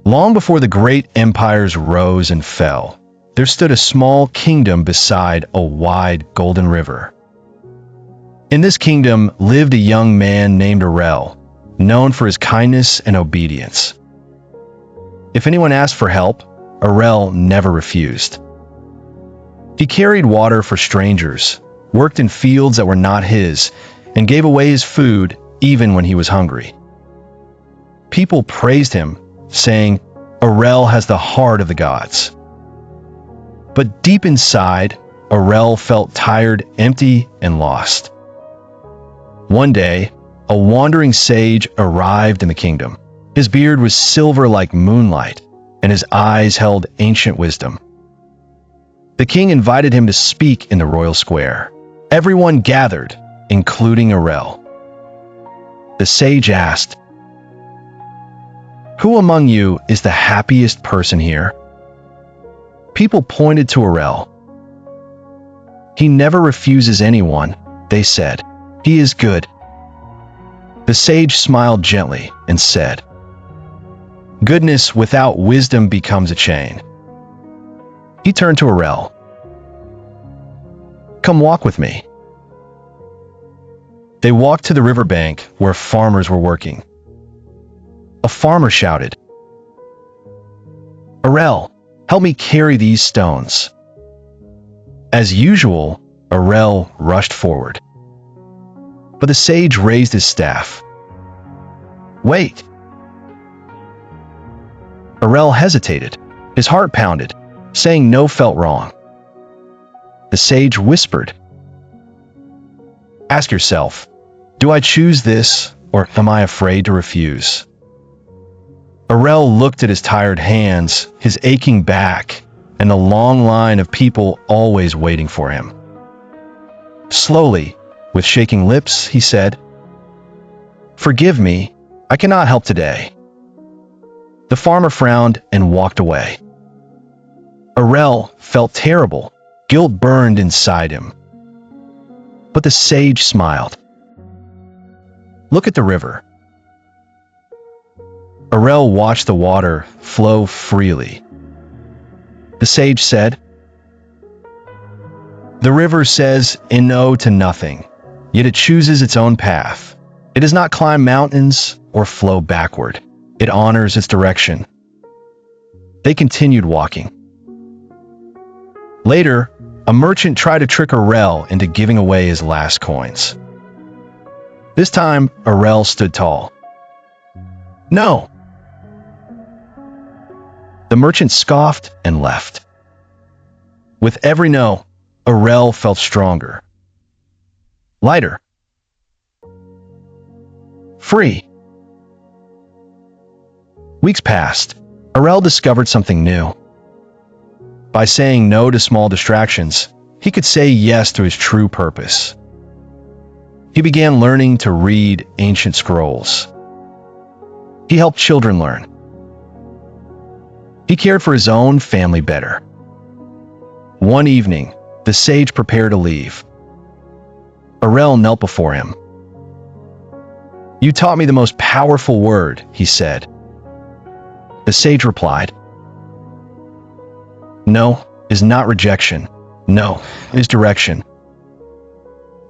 Long before the great empires rose and fell, there stood a small kingdom beside a wide golden river. In this kingdom lived a young man named Arel, known for his kindness and obedience. If anyone asked for help, Arel never refused. He carried water for strangers, worked in fields that were not his, and gave away his food even when he was hungry. People praised him, saying, "Arel has the heart of the gods." But deep inside, Arel felt tired, empty, and lost. One day, a wandering sage arrived in the kingdom. His beard was silver like moonlight, and his eyes held ancient wisdom. The king invited him to speak in the royal square. Everyone gathered, including Arel. The sage asked, "Who among you is the happiest person here?" People pointed to Arel. "He never refuses anyone," they said. "He is good." The sage smiled gently and said, "Goodness without wisdom becomes a chain." He turned to Arel. "Come walk with me." They walked to the riverbank where farmers were working. A farmer shouted, "Arel, help me carry these stones." As usual, Arel rushed forward. But the sage raised his staff. "Wait." Arel hesitated. His heart pounded. Saying no felt wrong. The sage whispered, "Ask yourself, do I choose this, or am I afraid to refuse?" Arel looked at his tired hands, his aching back, and the long line of people always waiting for him. Slowly, with shaking lips, he said, "Forgive me, I cannot help today." The farmer frowned and walked away. Arel felt terrible. Guilt burned inside him. But the sage smiled. "Look at the river." Arel watched the water flow freely. The sage said, "The river says no to nothing, yet it chooses its own path. It does not climb mountains or flow backward. It honors its direction." They continued walking. Later, a merchant tried to trick Arel into giving away his last coins. This time, Arel stood tall. "No." The merchant scoffed and left. With every no, Arel felt stronger, lighter, free. Weeks passed. Arel discovered something new. By saying no to small distractions, he could say yes to his true purpose. He began learning to read ancient scrolls. He helped children learn. He cared for his own family better. One evening, the sage prepared to leave. Arel knelt before him. "You taught me the most powerful word," he said. The sage replied, "No is not rejection. No is direction."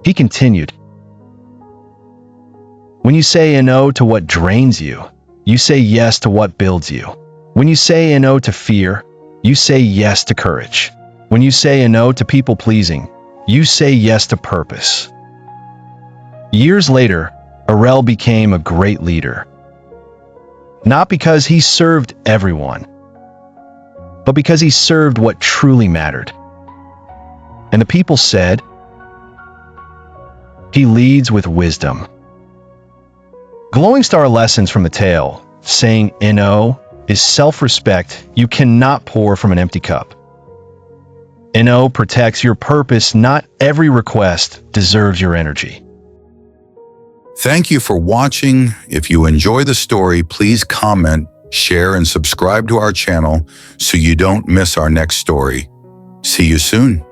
He continued, "When you say a no to what drains you, you say yes to what builds you. When you say a no to fear, you say yes to courage. When you say a no to people-pleasing, you say yes to purpose." Years later, Arel became a great leader. Not because he served everyone, but because he served what truly mattered. And the people said, "He leads with wisdom." Glowing star lessons from the tale, saying no is self-respect you cannot pour from an empty cup. No protects your purpose. Not every request deserves your energy. Thank you for watching. If you enjoy the story, please comment, share, and subscribe to our channel so you don't miss our next story. See you soon.